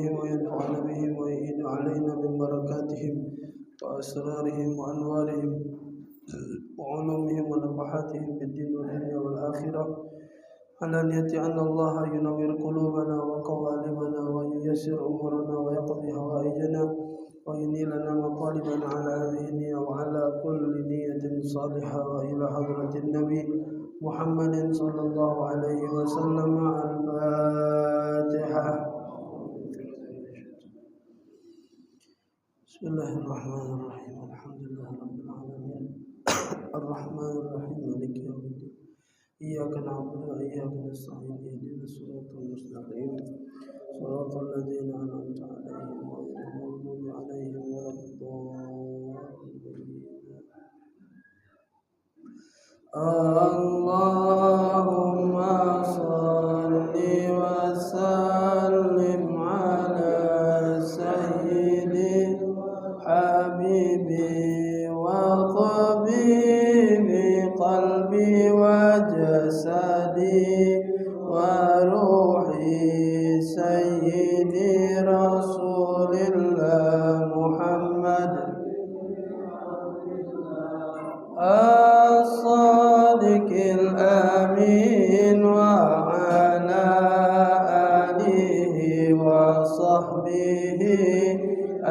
بهم وينفعنا بهم ويعين علينا من بركاتهم وأسرارهم وأنوارهم وعلومهم ونفحاتهم في الدين والدنيا والآخرة، على نية أن الله ينور قلوبنا وقوالبنا وييسر أمورنا ويقضي حوائجنا وينيلنا مطالبنا على هذه النية وعلى كل نية صالحة، وإلى حضرة النبي محمد صلى الله عليه وسلم. الفاتحة. بسم الله الرحمن الرحيم. الحمد لله رب العالمين الرحمن الرحيم مالك يوم الدين إياك نعبد وإياك نستعين اهدنا الصراط المستقيم صراط الذين أنعمت عليهم غير المغضوب عليهم ولا الضالين. اللهم صل وسلم على سيدي حبيبي وطبيبي قلبي وجسدي وروحي سيدي رسول الله محمد الصادق الأمين وعلى آله وصحبه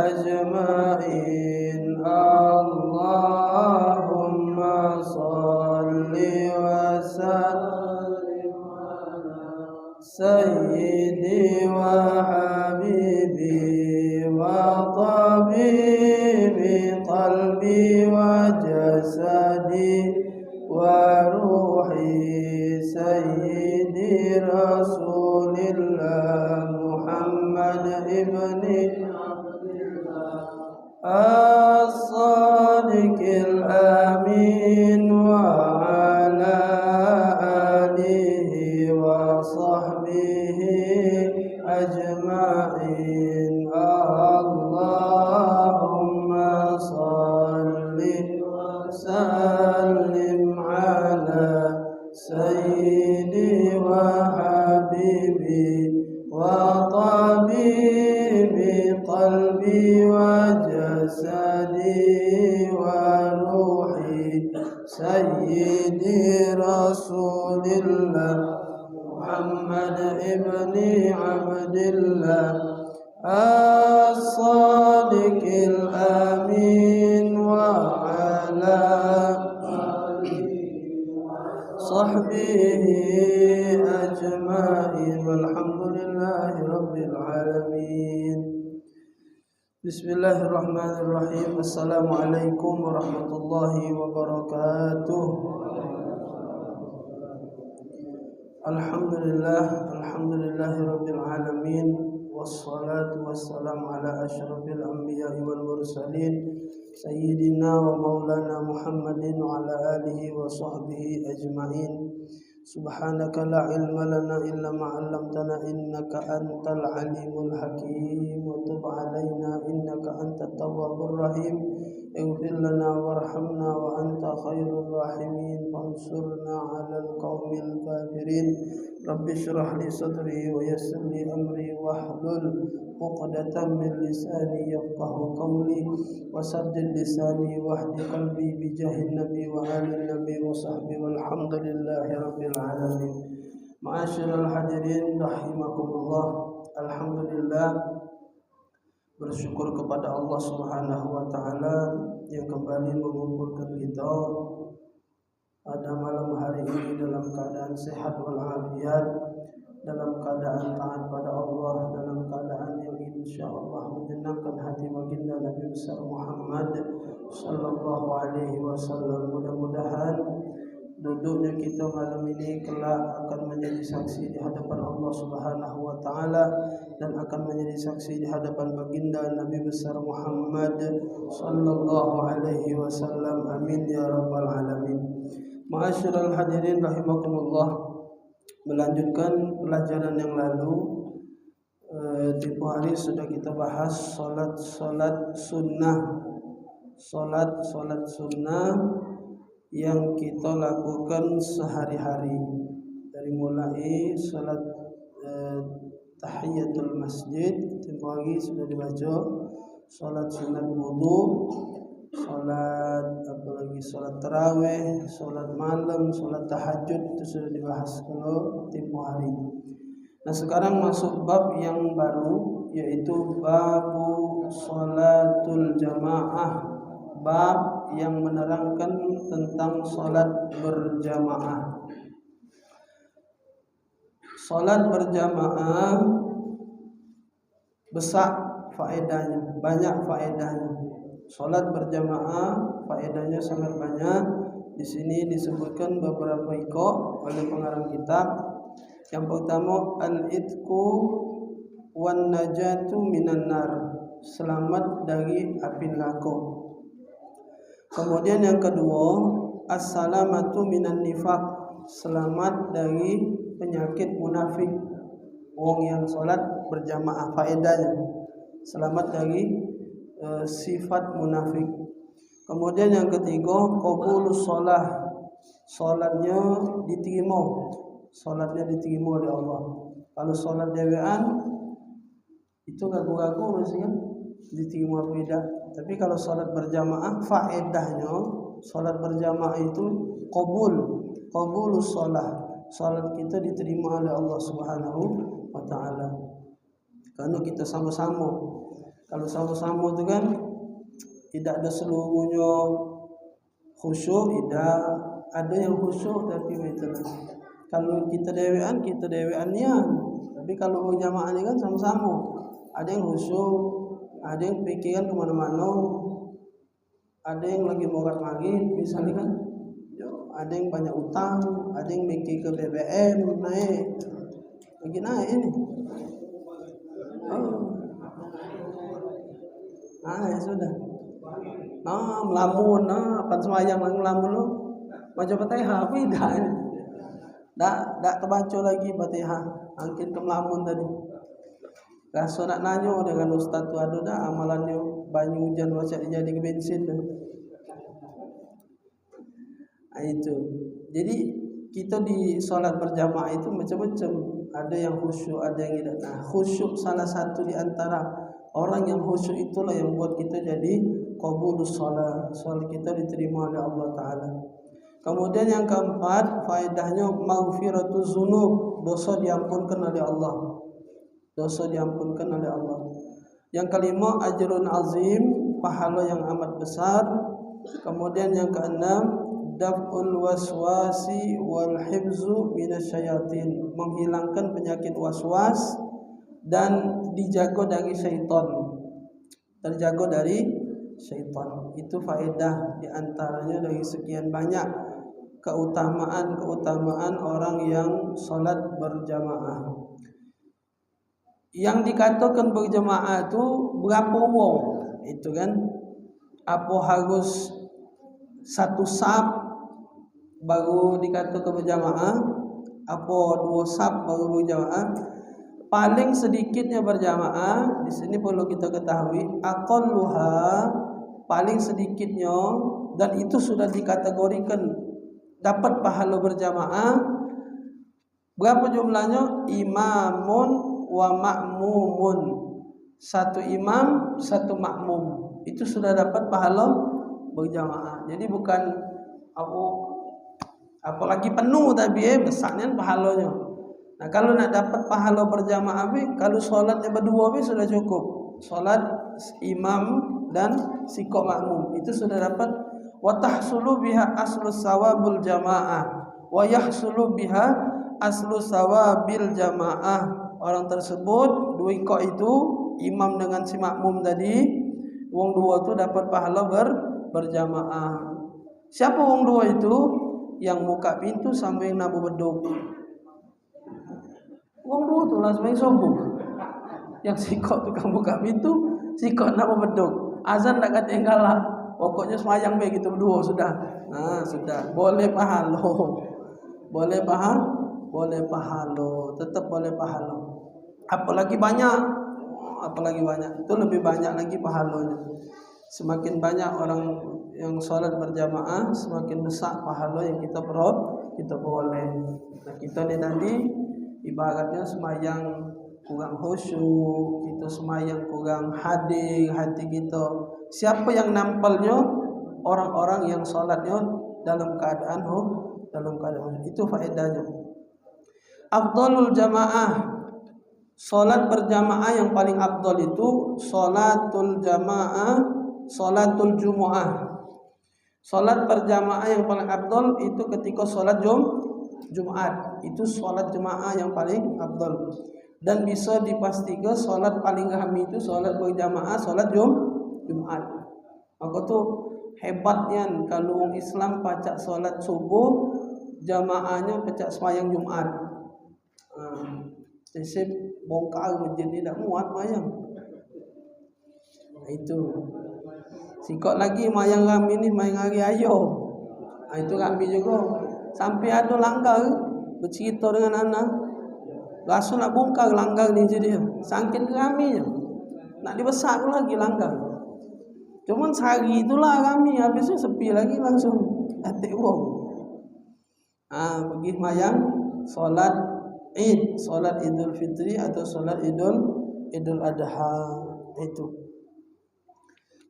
أجمعين. اللهم صل وسلم على سيدي وحبيبي وطبيبي قلبي وجسدي وروحي سيدي رسول الله محمد ابن الصادق الأمين وعلى آله وصحبه أجمعين. اللهم صل وسلم على سيدي وحبيبي وطبيبي قلبي وجسدي وروحي سيدي رسول الله محمد ابن عبد الله الصادق الأمين وعلى صحبه أجمعين. والحمد لله رب العالمين. بسم الله الرحمن الرحيم. السلام عليكم ورحمة الله وبركاته. الحمد لله رب العالمين، والصلاة والسلام على أشرف الأنبياء والمرسلين سيدنا ومولانا محمد وعلى آله وصحبه أجمعين. سبحانك لا علم لنا إلا ما علمتنا إنك أنت العليم الحكيم، وتب علينا إنك أنت التواب الرحيم. اغفر لنا وارحمنا وأنت خير الراحمين، فانصرنا على القوم الكافرين. رب اشرح لي صدري ويسر لي أمري واحلل عقدة من لساني يفقه قولي، وسدد لساني واهد قلبي بجاه النبي وآل النبي وصحبه، والحمد لله رب العالمين. Ma'asyiral hadirin rahimakumullah. Alhamdulillah, bersyukur kepada Allah Subhanahu wa taala yang kembali mengumpulkan kita pada malam hari ini dalam keadaan sehat walafiat, dalam keadaan taat pada Allah, dalam keadaan yang insyaallah menyenangkan hati baginda Nabi besar Muhammad sallallahu alaihi wasallam. Mudah-mudahan duduknya kita malam ini kelak akan menjadi saksi di hadapan Allah Subhanahu wa taala dan akan menjadi saksi di hadapan baginda Nabi besar Muhammad sallallahu alaihi wasallam. Amin ya rabbal alamin. Ma'asyiral hadirin rahimakumullah, melanjutkan pelajaran yang lalu, tempoh hari sudah kita bahas salat sunnah, salat sunnah yang kita lakukan sehari-hari, dari mulai salat tahiyatul masjid, tempoh hari sudah dibaca salat sunat wudu, salat tarawih, salat malam, salat tahajud itu sudah dibahas kalau tempoh hari. Nah, sekarang masuk bab yang baru, yaitu babu salatul jamaah, bab yang menerangkan tentang salat berjamaah. Salat berjamaah besar faedahnya, banyak faedahnya. Salat berjamaah faedahnya sangat banyak. Di sini disebutkan beberapa ikut oleh pengarang kitab. Yang pertama, al-itqu wan najatu minan nar, selamat dari api neraka. Kemudian yang kedua, as-salamatu minan nifaq, selamat dari penyakit munafik. Orang yang salat berjamaah faedahnya selamat dari sifat munafik. Kemudian yang ketiga, qabulus shalah, salatnya diterima. Salatnya diterima oleh Allah. Kalau salat dewean itu gagu-gagu mesti kan diterima tidak. Tapi kalau salat berjamaah faedahnya, salat berjamaah itu qabulus shalah. Salat kita diterima oleh Allah Subhanahu wa taala. Karena kita sama-sama. Kalau sama-sama itu kan tidak ada seluruhnya khusyuk, tidak ada yang khusyuk tapi itulah. Kalau kita deweannya, tapi kalau berjamaah ini kan sama-sama. Ada yang khusyuk, ada yang pikiran kemana-mana, ada yang lagi morat-marit, misalnya kan, ada yang banyak utang, ada yang mikir ke BBM naik, lagi naik ini. Ya sudah. Melamun, apa semayang melamun lo, baca Fatihah apa tidak ini? Tak terbaca lagi Fatihah, angkin ke melamun tadi. Rasa nak nanya dengan ustaz tu ada dah amalannya banyu hujan macam jadi ke bensin dah. Itu. Jadi kita di solat berjamaah itu macam-macam. Ada yang khusyuk, ada yang tidak. Nah, khusyuk salah satu di antara orang yang khusyuk itulah yang buat kita jadi qabulus shalah. Salat kita diterima oleh Allah Ta'ala. Kemudian yang keempat, faedahnya maghfiratuz dzunub, dosa diampunkan oleh Allah. Dosa diampunkan oleh Allah. Yang kelima, ajrun azim, pahala yang amat besar. Kemudian yang keenam, daf'ul waswasi wal hifzu minasyayatin, menghilangkan penyakit waswas dan dijaga dari syaitan. Terjaga dari syaitan. Itu faedah diantaranya dari sekian banyak keutamaan orang yang salat berjamaah. Yang dikatakan berjamaah itu berapa orang? Itu kan, apa harus satu saf baru dikatakan berjamaah? Apa dua saf baru berjamaah? Paling sedikitnya berjamaah di sini perlu kita ketahui, aqalluha, paling sedikitnya, dan itu sudah dikategorikan dapat pahala berjamaah. Berapa jumlahnya? Imamun wa ma'mumun, satu imam satu makmum, itu sudah dapat pahala berjamaah. Jadi bukan apalagi penuh tapi besarnya pahalanya. Nah, kalau nak dapat pahala berjamaah kalau solatnya berdua sudah cukup. Solat imam dan sikok makmum itu sudah dapat. Wa tahsulu biha aslu sawabul jamaah wa yahsulu biha aslu sawabil jamaah. Orang tersebut dua ikut itu, imam dengan si makmum tadi, wong dua itu dapat pahala berjamaah. Siapa wong dua itu? Yang buka pintu sampai nabu beduk. Wong dua tu lah sampai sombong. Yang sikok tukang buka pintu, sikok nabu beduk. Azan tak ketinggalan. Pokoknya semayang begitu berdua sudah. Nah, sudah. Boleh pahala. Boleh pahala. Tetap boleh pahala. Apalagi banyak. Itu lebih banyak lagi pahalanya. Semakin banyak orang yang sholat berjamaah, semakin besar pahala yang kita peroleh. Nah, kita ni tadi ibaratnya semayang kurang khusyuk, kita semayang kurang hadir hati kita. Siapa yang nampalnya? Orang-orang yang salatnya dalam keadaan itu faedahnya. Afdalul jamaah, salat berjamaah yang paling afdal itu salatul jamaah, salatul jumu'ah. Salat berjamaah yang paling afdal itu ketika salat Jumat. Itu salat jamaah yang paling afdal. Dan bisa dipastikan salat paling kami itu salat berjamaah, salat Jumat. Maka tuh hebatnya kalau orang Islam pacak salat subuh, jamaahnya pacak sembahyang Jumat. Sesip bongkar masjid ni tak muat mayang. Itu. Sikot lagi mayang kami ni mayang hari ayo. Itu kami juga. Sampai ada langgar bercerita dengan anak. Rasa nak bongkar langgar ni je dia. Saking raminya. Nak dibesar lagi langgar. Cuman sehari itulah kami, habis tu sepi lagi langsung atik wong. Pergi mayang solat Id, solat Idul Fitri atau solat Idul Adha itu.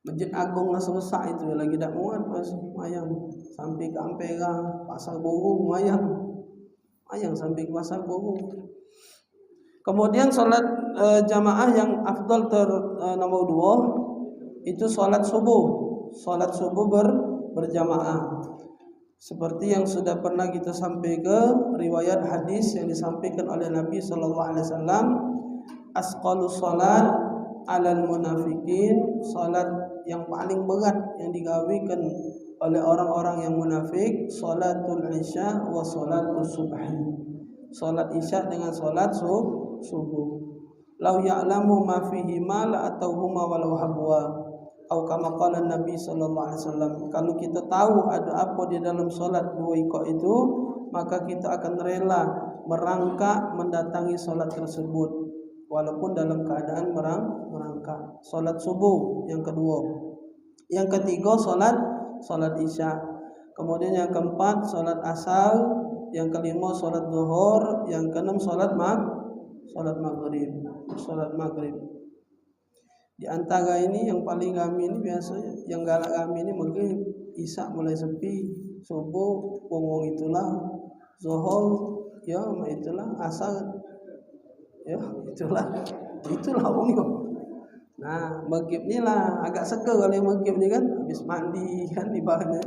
Masjid Agung lah selesai itu lagi tak muat masuk mayang sampai ke Ampera, Pasar Borong mayang sampai ke Pasar Borong. Kemudian solat jamaah yang afdal nomor 2 itu solat subuh berjamaah. Seperti yang sudah pernah kita sampaikan riwayat hadis yang disampaikan oleh Nabi sallallahu alaihi wasallam, asqalus salat alal munafikin, salat yang paling berat yang digawikan oleh orang-orang yang munafik, salatul isya wa salatul subhi. Salat isya dengan salat subuh. Lau ya'lamu ma fihi ma la atauhuma walau habwa. Atau kama qala Nabi sallallahu alaihi wasallam, kalau kita tahu ada apa di dalam solat dua ikut itu, maka kita akan rela merangkak mendatangi solat tersebut walaupun dalam keadaan merangkak. Solat subuh yang kedua. Yang ketiga solat isya. Kemudian yang keempat solat asar, yang kelima solat zuhur, yang keenam solat maghrib. Di antara ini yang paling kami ini biasanya yang galak kami ini mungkin isya mulai sepi, subuh wong itulah, zuhur ya itulah, asar ya itulah wong itu. Nah, maghrib ni lah agak seger kalau maghrib ni kan habis mandi kan ibaratnya.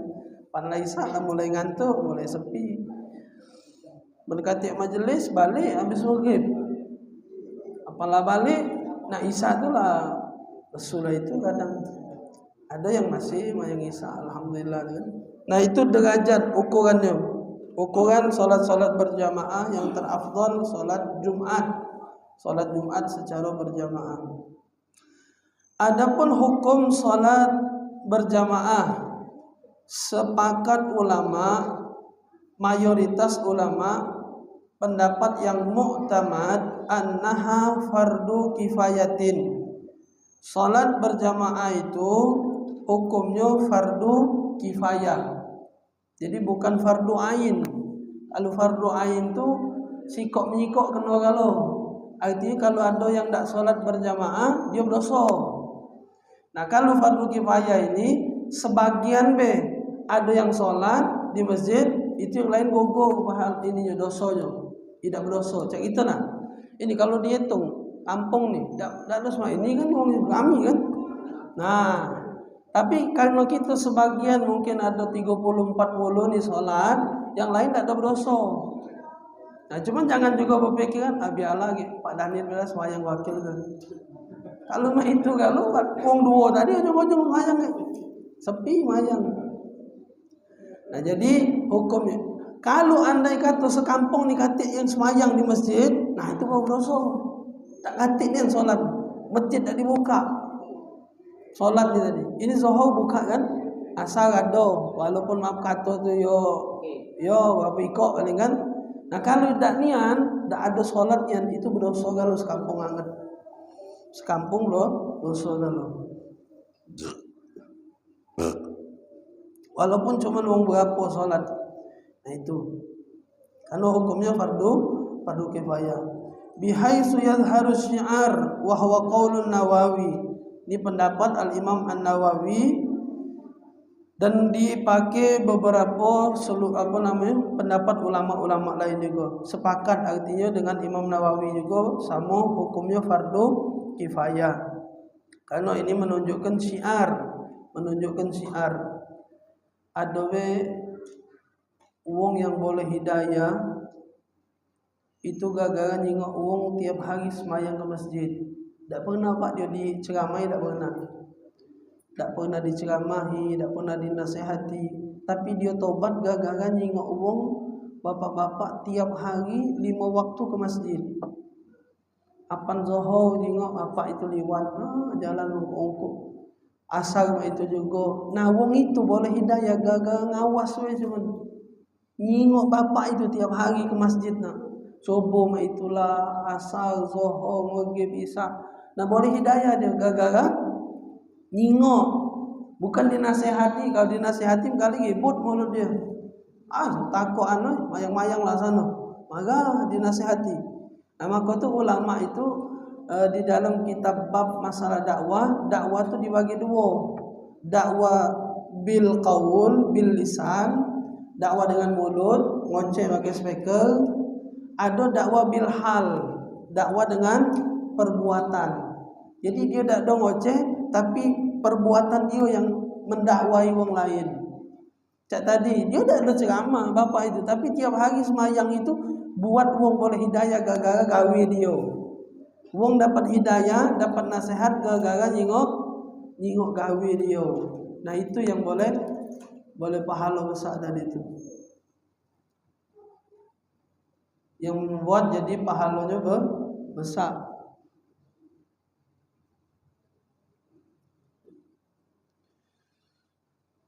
Pandai isya lah mulai ngantuk, mulai sepi. Mendekati majlis balik habis maghrib. Apalah balik nak isya tu lah. Rasulullah itu kadang ada yang masih mayang isya, alhamdulillah kan. Nah, itu derajat ukurannya. Ukuran solat-solat berjamaah yang terafdal solat Jumat. Solat Jumat secara berjamaah. Adapun hukum solat berjamaah, sepakat ulama, mayoritas ulama pendapat yang mu'tamad annaha fardu kifayatin. Salat berjamaah itu hukumnya fardu kifayah. Jadi bukan fardu ain. Kalau fardu ain itu sikok menyikok kena kalau. Artinya kalau ada yang tak salat berjamaah dia berdosa. Nah, kalau fardu kifayah ini sebagian ada yang salat di masjid, itu yang lain gogo hal ininya dosanya. Tidak berdosa. Cak itu nah. Ini kalau dihitung kampung nih, tak ada semua ini kan orang kami kan. Nah, tapi karena kita sebagian mungkin ada 30-40 nih sholat, yang lain tak ada berdosa. Nah, cuman jangan juga berpikiran biarlah Pak Daniel bila sembahyang wakil kan. Kalau mah itu kalau wong dua tadi ujung-ujung mayang sepi mayang. Nah, jadi hukumnya kalau andai kata sekampung nih katik yang sembahyang di masjid, nah itu baru berdosa. Tak katik ni solat, masjid tak dibuka. Solat ni tadi. Ini zuhur buka kan? Asar ada, walaupun maaf kata tu yo berapa ikut paling kan. Nah, kalau tak nian, tak ada solat yang itu berdosa kalau sekampung anget. Sekampung lo dosa kalau. Walaupun cuma wong berapa solat. Nah itu. Karena hukumnya fardu kifayah. bihaitsu yadhharu syi'ar wa huwa qaulun Nawawi. Ini pendapat Al-Imam An-Nawawi dan dipakai beberapa pendapat ulama-ulama lain juga. Sepakat artinya dengan Imam Nawawi juga sama hukumnya fardu kifayah. Karena ini menunjukkan syiar. Ada wong yang boleh hidayah itu gara-gara nyingok wong tiap hari semayang ke masjid. Tak pernah pak dia diceramai, tak pernah diceramahi, tak pernah dinasihati, tapi dia tobat gara-gara nyingok wong bapak-bapak tiap hari 5 waktu ke masjid. Apan Zohor nyingok bapak itu liwat jalan ongkok. Asar itu juga. Nah wong itu boleh hidayah gara-gara ngawas we cuman. Nyingok bapak itu tiap hari ke masjid nah. Subuh itulah, asar, Zohor, maghrib, isya. Nah boleh hidayah dia gara-gara nyingok, bukan dinasehati. Kalau dinasehati kali ribut mulut dia. Takut mayang-mayang lah sana. Maka dinasehati. Nah maka tu ulama itu di dalam kitab bab masalah dakwah tu dibagi dua. Dakwah bil qaul, bil lisan, dakwah dengan mulut, ngoceh pakai speaker. Ada dakwah bil hal, dakwah dengan perbuatan. Jadi dia tak ada ngoceh, tapi perbuatan dia yang mendakwai orang lain. Cak tadi dia tak ada ceramah bapak itu, tapi tiap hari semayang itu buat wong boleh hidayah gara-gara gawe dia. Wong dapat hidayah, dapat nasihat gara-gara nyingok gawe dia. Nah itu yang boleh pahala besar tadi itu. Yang membuat jadi pahalanya besar.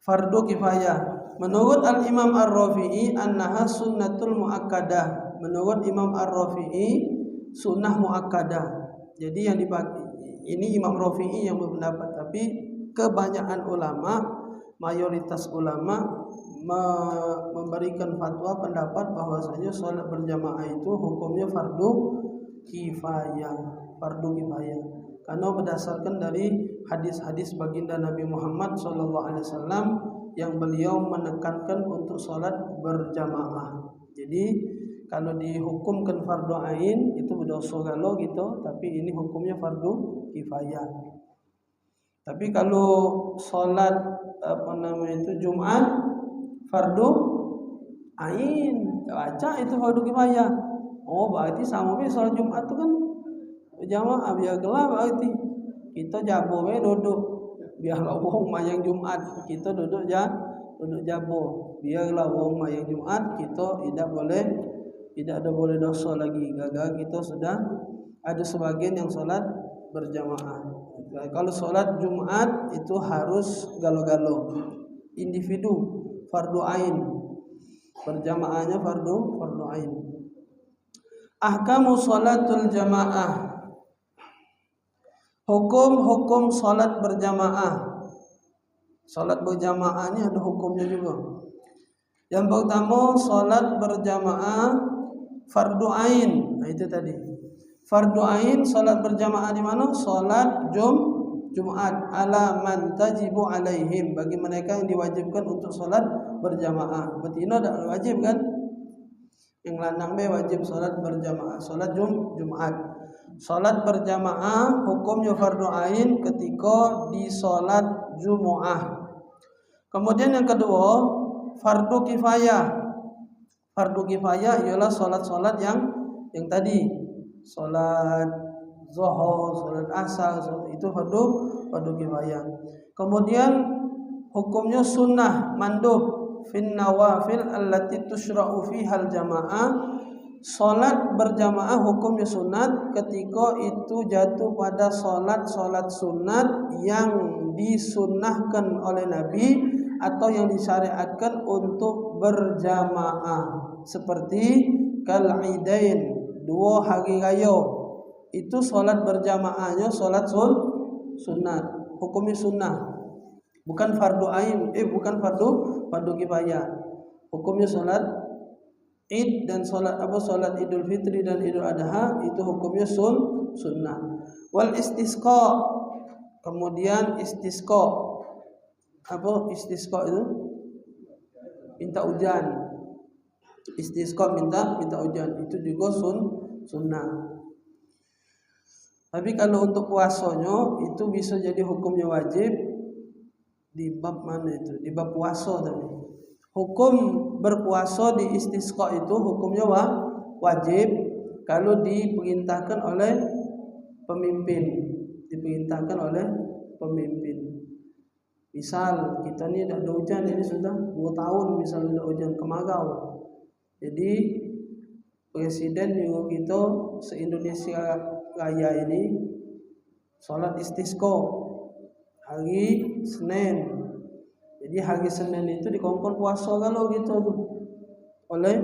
Fardu kifayah. Menurut Al-Imam Ar-Rafi'i annaha sunnatul muakkadah. Menurut Imam Ar-Rafi'i sunnah muakkadah. Jadi yang dipakai ini Imam Rafi'i yang berpendapat, tapi kebanyakan ulama, mayoritas ulama memberikan fatwa pendapat bahwasanya sholat berjamaah itu hukumnya fardu kifayah. Karena berdasarkan dari hadis-hadis baginda Nabi Muhammad SAW yang beliau menekankan untuk sholat berjamaah. Jadi kalau dihukumkan fardu ain itu berdosa kalau gitu, tapi ini hukumnya fardu kifayah. Tapi kalau sholat Jumat fardu ain, baca itu fardu kifayah. Oh berarti sama be sholat Jumat itu kan jamaah biar gelap, berarti kita jabo we duduk biarlah wong mayang Jumat, kita duduk jabo biarlah wong mayang Jumat, kita tidak ada boleh dosa lagi gara-gara kita sudah ada sebagian yang sholat berjamaah. Kalau sholat Jumat itu harus galo-galo individu fardu ain, berjamaahnya fardu ain. Ahkamu sholatul jamaah. Hukum sholat berjamaah. Sholat berjamaah ini ada hukumnya juga. Yang pertama, sholat berjamaah fardu ain. Nah itu tadi. Fardu ain sholat berjamaah di mana? Sholat Jumat ala man tajibu alaihim, bagi mereka yang diwajibkan untuk sholat berjamaah. Betina tak wajib kan? Yang lanang be wajib sholat berjamaah, sholat Jumat. Sholat berjamaah hukumnya fardu ain ketika di sholat Jumu'ah. Kemudian yang kedua, fardu kifayah. Fardu kifayah ialah sholat-sholat yang tadi, sholat Zuhur, sholat Asar, itu fardu kifayah. Kemudian hukumnya sunnah mandub fin nawafil allati tushra'u fiha al-jamaah. Sholat berjamaah hukumnya sunat ketika itu jatuh pada sholat sunat yang disunnahkan oleh Nabi atau yang disyariatkan untuk berjamaah, seperti kal-idain, 2 hari raya. Itu sholat berjamaahnya sholat sunat, hukumnya sunnah, bukan fardu ain, bukan fardu kifayah. Hukumnya sholat Id dan salat Idul Fitri dan Idul Adha itu hukumnya sunnah. Wal istisqa, kemudian istisqa. Apa istisqa itu? Minta hujan. Istisqa minta hujan itu juga sunnah. Tapi kalau untuk puasanya itu bisa jadi hukumnya wajib di bab mana itu? Di bab puasa tadi. Hukum berpuasa di istisqa itu hukumnya wajib kalau diperintahkan oleh pemimpin. Misal kita ni dah ada hujan, ini sudah 2 tahun misalnya ada hujan kemarau. Jadi presiden juga kita se-Indonesia Raya ini solat istisqa hari Senin. Jadi hari Senin itu dikongkon puasa kalau gitu tuh oleh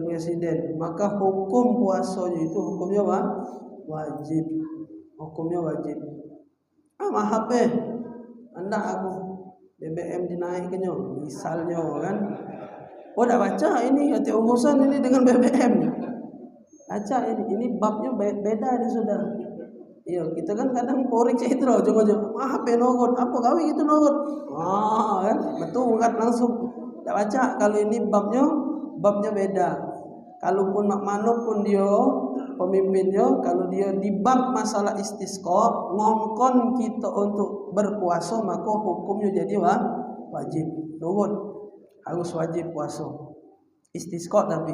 presiden. Maka hukum puasanya itu hukumnya wajib. Mahal anda aku BBM dinaikkannya misalnya kan. Dah baca ini hati urusan ini dengan BBM. Baca ini babnya beda ini sudah. Iya, kita kan kadang porik itu loh, jangan HP nogot, apa gawe gitu nogot. Kan betul kan langsung. Dah baca kalau ini babnya beda. Kalaupun manapun dia pemimpinnya, kalau dia di bab masalah istisqa ngongkon kita untuk berpuasa, maka hukumnya jadi wajib. Nogot harus wajib puasa. Istisqa tapi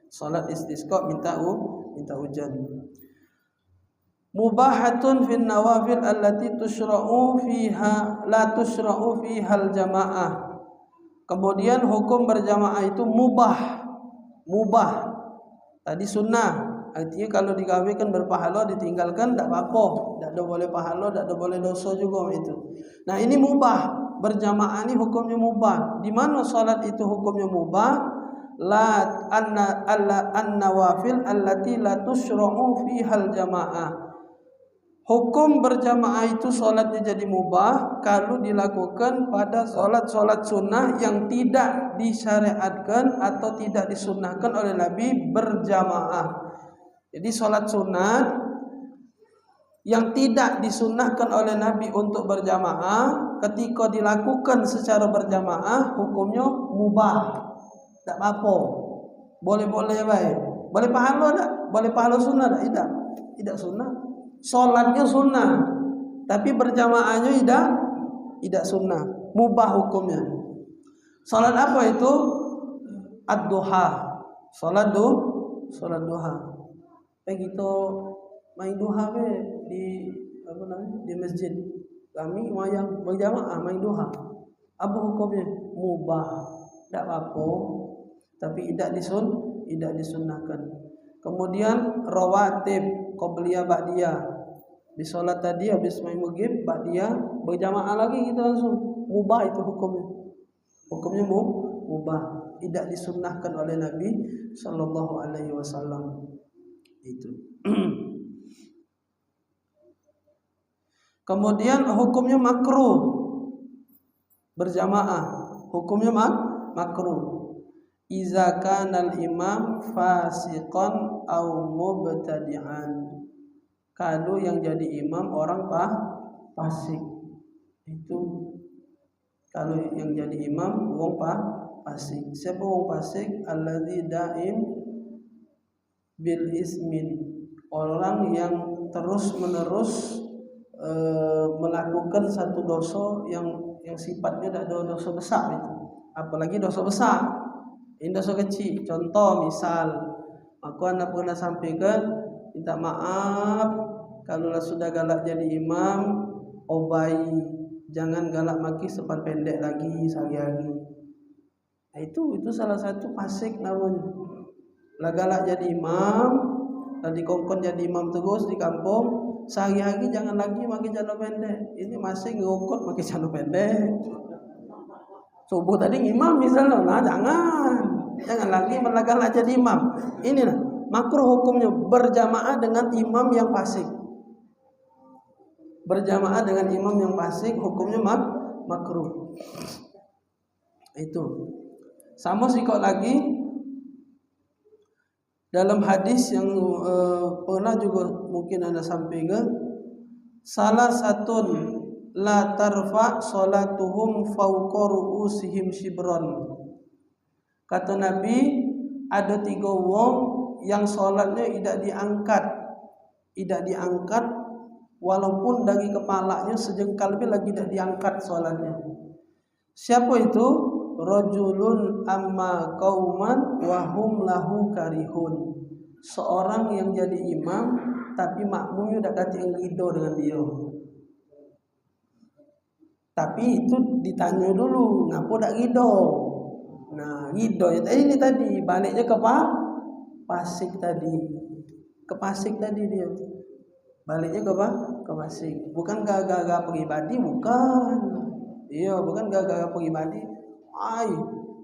salat istisqa minta hujan. Mubahatun fin nawafil allati tushra'u fiha la tushra'u fiha al-jamaah. Kemudian hukum berjamaah itu mubah. Tadi sunnah. Artinya kalau digawekan berpahala, ditinggalkan tak apa-apa. Tak ada boleh pahala, tak ada boleh dosa juga itu. Nah, ini mubah. Berjamaah ini hukumnya mubah. Di mana salat itu hukumnya mubah? La an-nawafil allati la tushra'u fiha al-jamaah. Hukum berjamaah itu solatnya jadi mubah kalau dilakukan pada solat sunnah yang tidak disyariatkan atau tidak disunnahkan oleh Nabi berjamaah. Jadi solat sunat yang tidak disunnahkan oleh Nabi untuk berjamaah, ketika dilakukan secara berjamaah hukumnya mubah. Tak apa-apa. Boleh-boleh baik. Boleh pahala tak? Boleh pahala sunnah tak? Tidak sunnah. Solatnya sunnah, tapi berjamaahnya tidak sunnah, mubah hukumnya. Solat apa itu? Ad-duha. Solat duha. Kita main duha di masjid. Kami yang berjamaah main duha. Apa hukumnya? Mubah. Tak apa-apa, tapi tidak disunnahkan. Kemudian rawatib, qabliyah, ba'diyah. Di solat tadi habis main maghrib, ba'diyah berjamaah lagi kita langsung. Mubah itu hukumnya. Hukumnya mubah, tidak disunnahkan oleh Nabi sallallahu alaihi wasallam. Itu. Kemudian hukumnya makruh. Berjamaah, hukumnya makruh. Iza kanal imam fasiqan au mubtadi'an. Kalau yang jadi imam orang fasik. Itu kalau yang jadi imam wong fasik. Siapa wong fasik? Alladzi daim bil ismin. Orang yang terus-menerus melakukan satu dosa yang sifatnya tidak ada dosa besar itu. Apalagi dosa besar. Ini dosa kecil. Contoh misal, aku anak pernah sampaikan, minta maaf kalau sudah galak jadi imam, obai, jangan galak maki sepan pendek lagi sehari-hari. Nah, itu salah satu fasik namanya. Lah galak jadi imam, lah dikongkon jadi imam terus di kampung, sehari-hari jangan lagi maki celana pendek. Ini masih ngongkon maki celana pendek. Subuh tadi imam misalnya, nah jangan lagi galak jadi imam. Ini makruh hukumnya berjamaah dengan imam yang fasik. Berjamaah dengan imam yang fasik hukumnya makruh. Itu. Sama sikok lagi Dalam hadis yang pernah juga mungkin Anda sampaikan, salah satu la tarfa salatuhum fawqa ru'usihim shibron. Kata Nabi, ada 3 wong yang solatnya tidak diangkat walaupun dari kepalanya sejengkal lebih lagi tidak diangkat solatnya. Siapa itu? Rajulun amma qauman wa hum lahu karihun. Seorang yang jadi imam tapi makmumnya udah kata yang ridho dengan dia. Tapi itu ditanya dulu, ngapa tak ridho? Nah, ridho ini tadi baliknya ke Pasik tadi. Ke Pasik tadi dia. Baliknya ke Pasik. Bukan gara-gara pribadi, bukan. Iya, bukan gara-gara pribadi.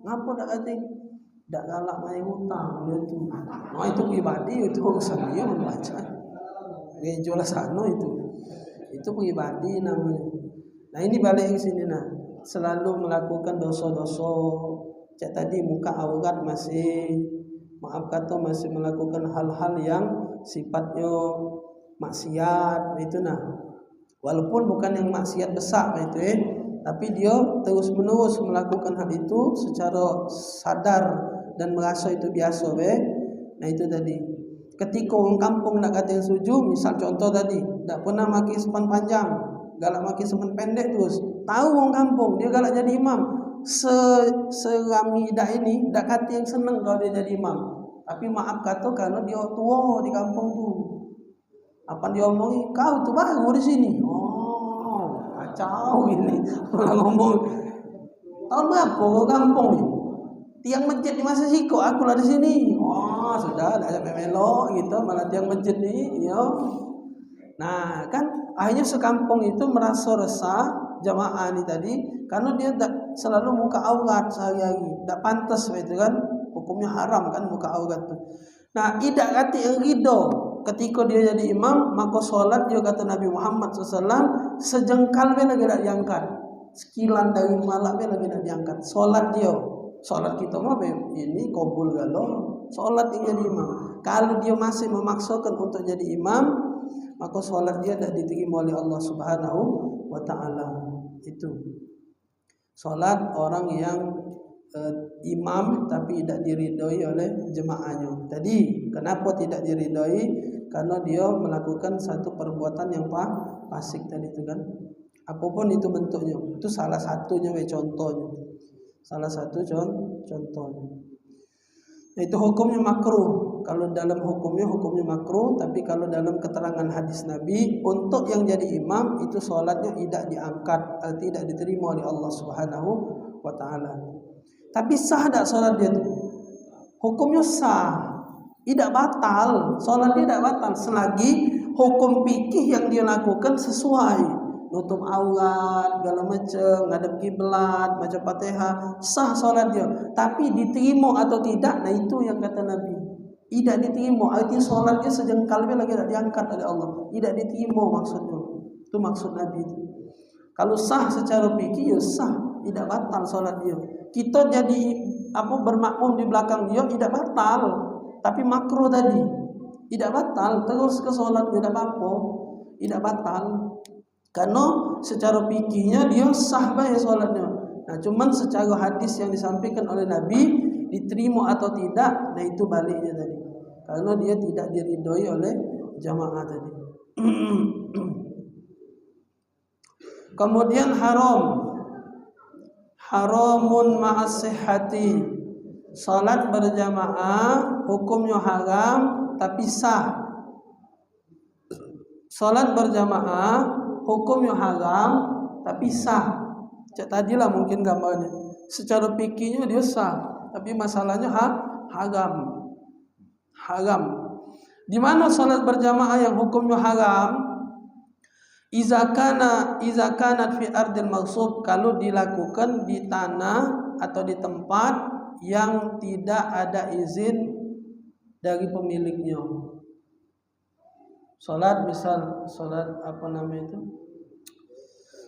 Ngapa tak kata tak galak main hutang dia tu. Itu pribadi, itu urusan dia membaca. Gejola sana itu. Itu pribadi namanya. Nah, ini balik ke sini nah. Selalu melakukan dosa-dosa. Cak tadi muka aurat masih masih melakukan hal-hal yang sifatnya maksiat itu nah. Walaupun bukan yang maksiat besar itu tapi dia terus-menerus melakukan hal itu secara sadar dan merasa itu biasa Nah itu tadi. Ketika orang kampung nak kata yang setuju, misal contoh tadi, tak pernah maki sepan panjang, galak maki sepan pendek terus. Tahu orang kampung dia galak jadi imam. Serami dak ini dak kata yang senang kalau dia jadi imam. Tapi maaf kata karena dia tua di kampung tu. Apa dia omongi, kau tu baru di sini. Kacau ini. Orang ngomong tahun berapa kau kampung ni? Tiang masjid di masa siko aku lah di sini. Sudah dah sampai melok gitu, malah tiang masjid ni, ya. Nah, kan akhirnya sekampung itu merasa resah jamaah ni tadi karena dia tak selalu muka aurat sehari-hari. Tak pantas itu kan. Hukumnya haram kan muka aurat tu. Nah, tidak kata yang ridho ketika dia jadi imam, maka solat dia kata Nabi Muhammad SAW sejengkal lagi tak diangkat, sekilan dari malak lagi tak diangkat. Solat dia, solat kita mah ini kabul galo. Solat yang jadi imam, kalau dia masih memaksakan untuk jadi imam, maka solat dia tidak diterima oleh Allah Subhanahu wa Ta'ala. Itu solat orang yang imam tapi tidak diridhoi oleh jemaahnya. Tadi kenapa tidak diridhoi? Karena dia melakukan satu perbuatan yang fasik tadi itu kan. Apapun itu bentuknya, itu salah satunya contohnya. Salah satu contohnya. Itu hukumnya makruh. Kalau dalam hukumnya makruh, tapi kalau dalam keterangan hadis Nabi untuk yang jadi imam itu solatnya tidak diangkat, tidak diterima oleh Allah Subhanahu wa Ta'ala. Tapi sah tak solat dia tu? Hukumnya sah, tidak batal. Solat dia tidak batal selagi hukum fikih yang dia lakukan sesuai. Nutup aurat, segala macam, ngadep kiblat, baca Fatihah, sah solat dia. Tapi diterima atau tidak, nah itu yang kata Nabi. Tidak diterima, artinya solatnya sejengkal lagi tidak diangkat oleh Allah. Tidak diterima maksudnya. Itu maksud Nabi itu. Kalau sah secara fikih, ya sah, tidak batal solat dia. Kita jadi bermakmum di belakang dia tidak batal, tapi makruh tadi. Tidak batal, terus ke solat tidak apa-apa, tidak batal. Karena secara fikihnya dia sah baik solatnya. Nah, cuman secara hadis yang disampaikan oleh Nabi diterima atau tidak, nah itu baliknya tadi. Karena dia tidak diridhoi oleh jamaah tadi. Kemudian haramun ma'as sihhati. Salat berjamaah hukumnya haram tapi sah. Salat berjamaah hukumnya haram tapi sah. Cak tadilah mungkin gambarnya. Secara fikihnya dia sah, tapi masalahnya haram. Haram. Di mana salat berjamaah yang hukumnya haram? Iza kanat fi ardil maghsub, kalau dilakukan di tanah atau di tempat yang tidak ada izin dari pemiliknya. Salat misal salat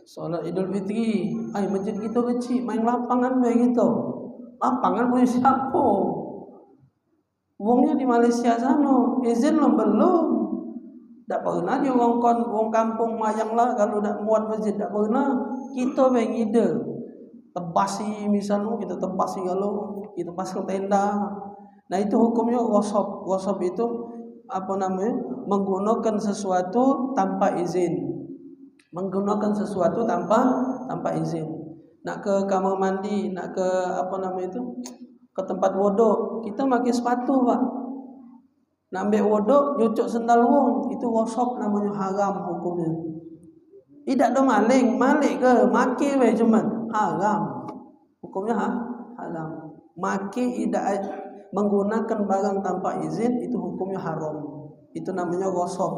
salat Idul Fitri, masjid kita kecil, main lapangan begitu. Lapangan punya siapa? Wongnya di Malaysia sana izin belum. Tak pernah dia wong kampung mayang lah kalau nak muat masjid, tak pernah. Kita bengide tebasi misalnya, kita tebasi kalau kita pasang tenda. Nah itu hukumnya ghasab. Ghasab itu menggunakan sesuatu tanpa izin. Menggunakan sesuatu tanpa izin. Nak ke kamar mandi, nak ke ke tempat wuduk, kita pakai sepatu, Pak. Nak ambil wuduk, nyucuk sendal wong, itu ghasab namanya, haram hukumnya. Tidak ada maling ke, maki we cuman haram. Hukumnya haram. Maki tidak menggunakan barang tanpa izin itu hukumnya haram. Itu namanya ghasab.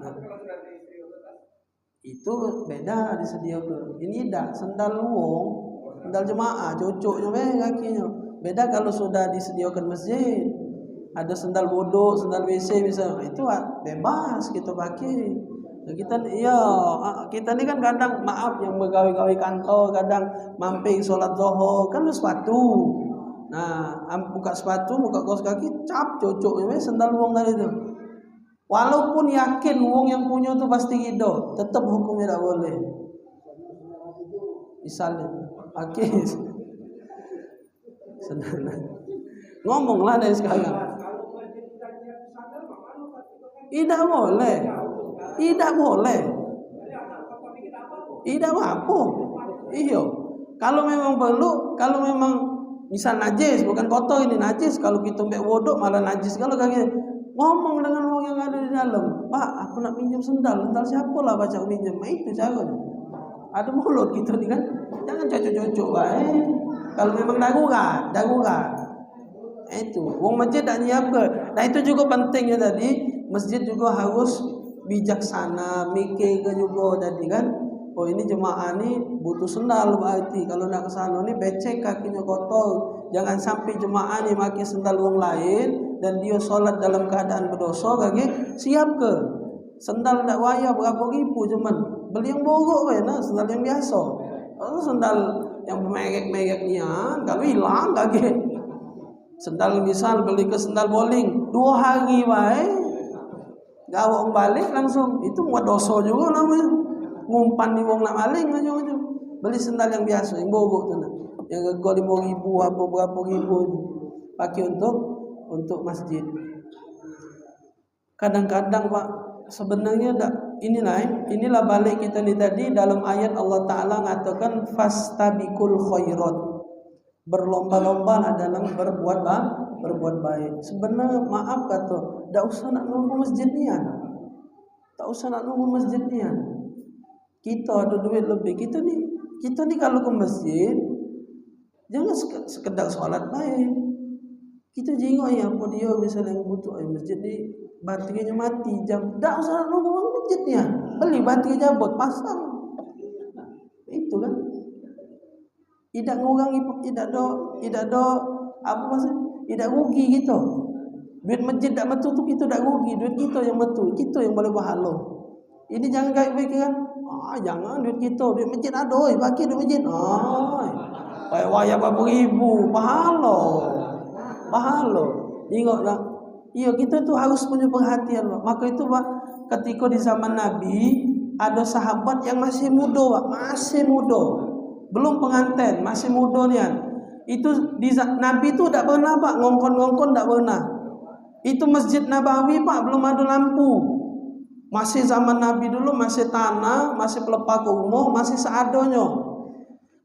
Nah, itu beda disediakan. Ini tidak sendal wong, sendal jemaah, cucuknya kakinya. Beda kalau sudah disediakan masjid. Ada sendal wuduk, sendal WC misalnya, itu bebas kita pakai. Kita ni kan kadang maaf yang begawi-gawi kantor, kadang mampir solat zuhur kan sepatu. Nah, buka sepatu, buka kaos kaki, cap cocok sendal wong tadi tu. Walaupun yakin wong yang punya tu pasti gitu, tetap hukumnya tak boleh. Misalnya, pakai sendal. Ngomonglah dari sekarang. Tidak boleh. Tidak boleh. Tidak apa. Iya. Kalau memang perlu, kalau memang misal najis, bukan kotor ini najis, kalau kita ambil wuduk malah najis kalau kaki. Ngomong dengan orang yang ada di dalam. Pak, aku nak pinjam sendal. Sendal siapa lah baca pinjam. Itu caranya. Ada mulut kita ni kan. Jangan cocok-cocok baik. Kalau memang darurat. Itu. Wong masjid tak nyiap ke. Nah itu juga pentingnya tadi. Masjid juga harus bijaksana, mikir ke juga tadi kan. Oh ini jemaah ni butuh sendal berarti kalau nak ke sana ni becek kakinya kotor. Jangan sampai jemaah ni pakai sendal orang lain dan dia solat dalam keadaan berdosa kaki. Siap ke? Sendal tak wayah berapa ribu cuman beli yang borok kan, sendal yang biasa. Kalau sendal yang merek-merek ni kalau hilang kaki. Sendal misal beli ke sendal bowling 2 hari baik. Gawang balik langsung, itu muat dosa juga namanya. Ngumpan di wong nak maling aja. Beli sendal yang biasa, yang bobok tu nak. Yang regol 5.000 apa berapa ribu tu. Pakai untuk masjid. Kadang-kadang Pak, sebenarnya inilah balik kita ni tadi dalam ayat Allah Taala mengatakan fastabiqul khairat. Berlomba-lombalah dalam berbuat baik. Sebenarnya maaf kata, tak usah nak nunggu masjid nian. Kita ada duit lebih. Kita ni kalau ke masjid jangan sekedar solat baik. Kita jengok apa dia misalnya yang butuh masjid ni baterainya mati jam. Tak usah nak nunggu masjid nian. Beli baterai jabut pasang. Itu kan. Tidak ngurangi, tidak ada apa maksud? Tidak rugi gitu. Duit masjid tak betul tu kita tak rugi, duit kita yang betul, kita yang boleh pahala. Ini jangan kait fikiran. Jangan duit kita, duit masjid ada oi, pakai duit masjid. Wayah berapa ribu, pahala. Tengok tak? Iya, kita tu harus punya perhatian, Pak. Maka itu, Pak, ketika di zaman Nabi ada sahabat yang masih muda, Pak, masih muda. Belum pengantin, masih muda ni kan. Itu di Nabi tu tak pernah Pak ngongkon tak pernah. Itu Masjid Nabawi Pak belum ada lampu. Masih zaman Nabi dulu masih tanah, masih pelepah kumuh, masih seadanya.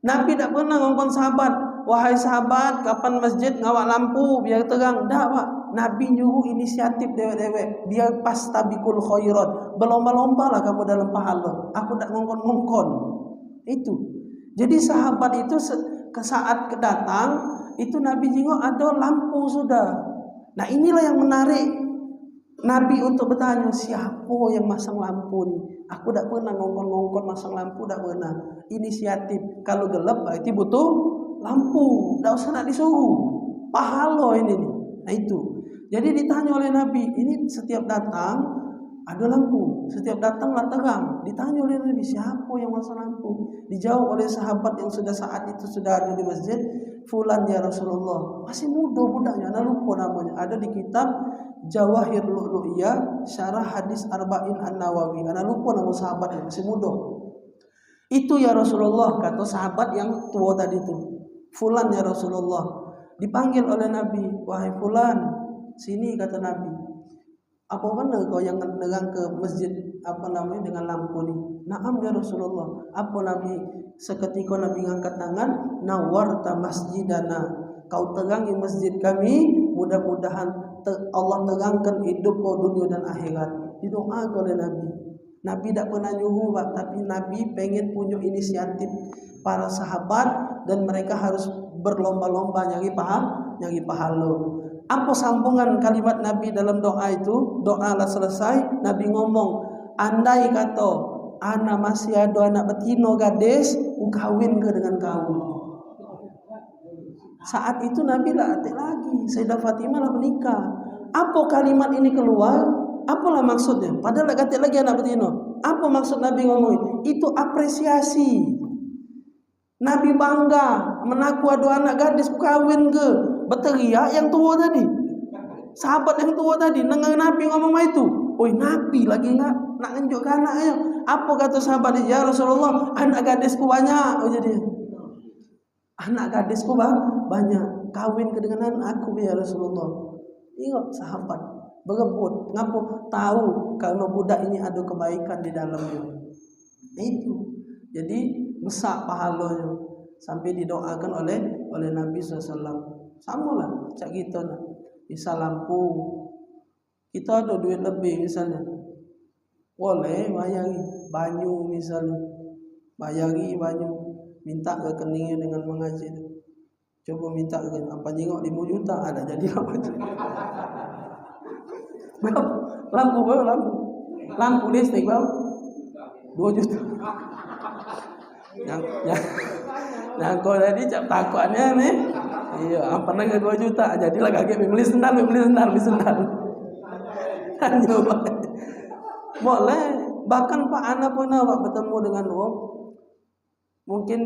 Nabi tak pernah ngongkon sahabat, wahai sahabat, kapan masjid ngawak lampu biar terang. Dah Pak. Nabi nyuruh inisiatif dewek-dewek, biar fastabiqul khairat. Berlomba-lombalah kamu dalam pahala. Aku tak ngongkon-ngongkon. Itu. Jadi sahabat itu saat kedatang itu Nabi jengok ada lampu sudah. Nah inilah yang menarik Nabi untuk bertanya, siapa yang masang lampu ni? Aku tak pernah ngongkon-ngongkon masang lampu, tak pernah. Inisiatif. Kalau gelap berarti butuh lampu. Tak usah nak disuruh. Pahala ini nih. Nah itu. Jadi ditanya oleh Nabi, ini setiap datang ada lampu, setiap datanglah terang. Ditanya oleh Nabi, siapa yang masang lampu? Dijawab oleh sahabat yang saat itu sudah ada di masjid, fulan ya Rasulullah. Masih muda budaknya, nak lupa namanya. ada di kitab Jawahir Lu'lu'iyah syarah hadis Arba'in An-Nawawi. Ana lupa nama sahabatnya, masih muda. Itu ya Rasulullah, kata sahabat yang tua tadi itu. Fulan ya Rasulullah. Dipanggil oleh Nabi, wahai fulan, sini kata Nabi. Apa benar kau yang negang ke masjid dengan lampu ni? Naam ya Rasulullah. Apa Nabi? Seketika Nabi ngangkat tangan, nawarta masjidana. Kau terangi masjid kami, mudah-mudahan Allah terangkan hidup kau dunia dan akhirat. Didoakan oleh Nabi. Nabi tak pernah nyuruh, tapi Nabi pengen punya inisiatif para sahabat dan mereka harus berlomba-lomba nyari pahala. Apa sambungan kalimat Nabi dalam doa itu? Doa lah selesai, Nabi ngomong, andai kata ana masih ada anak betino gadis, ku kawin ke dengan kau. Saat itu Nabi lah atik lagi, Sayyidah Fatimah lah menikah. Apa kalimat ini keluar? Apalah maksudnya? Padahal lah atik lagi anak betino. Apa maksud Nabi ngomong? Itu apresiasi. Nabi bangga, menaku ada anak gadis ku kawin ke. Berteriak yang tua tadi, sahabat yang tua tadi dengar Nabi ngomong itu. Oi, Nabi lagi nak nunjuk ke anaknya. Apa kata sahabat dia? Ya Rasulullah, anak gadisku banyak. Oh, jadi anak gadisku banyak, kawin ke dengan aku ya Rasulullah. Ingat sahabat berebut, ngapo tahu kalau budak ini ada kebaikan di dalamnya. Itu jadi besar pahalanya sampai didoakan oleh Nabi SAW. Sama lah cak kita lah. Misal lampu, kita ada duit lebih misalnya, boleh bayari banyu misalnya, bayari banyu, minta rekeningnya dengan mengaji. Coba minta ke apa jengok 5 juta ada jadi apa? Lampu listrik bang 2 juta. Yang kau tadi cak takutnya nih. Iya, apa nang 2 juta, jadilah kaget beli sendal. Boleh, bahkan Pak Ana pernah bertemu dengan wong. Mungkin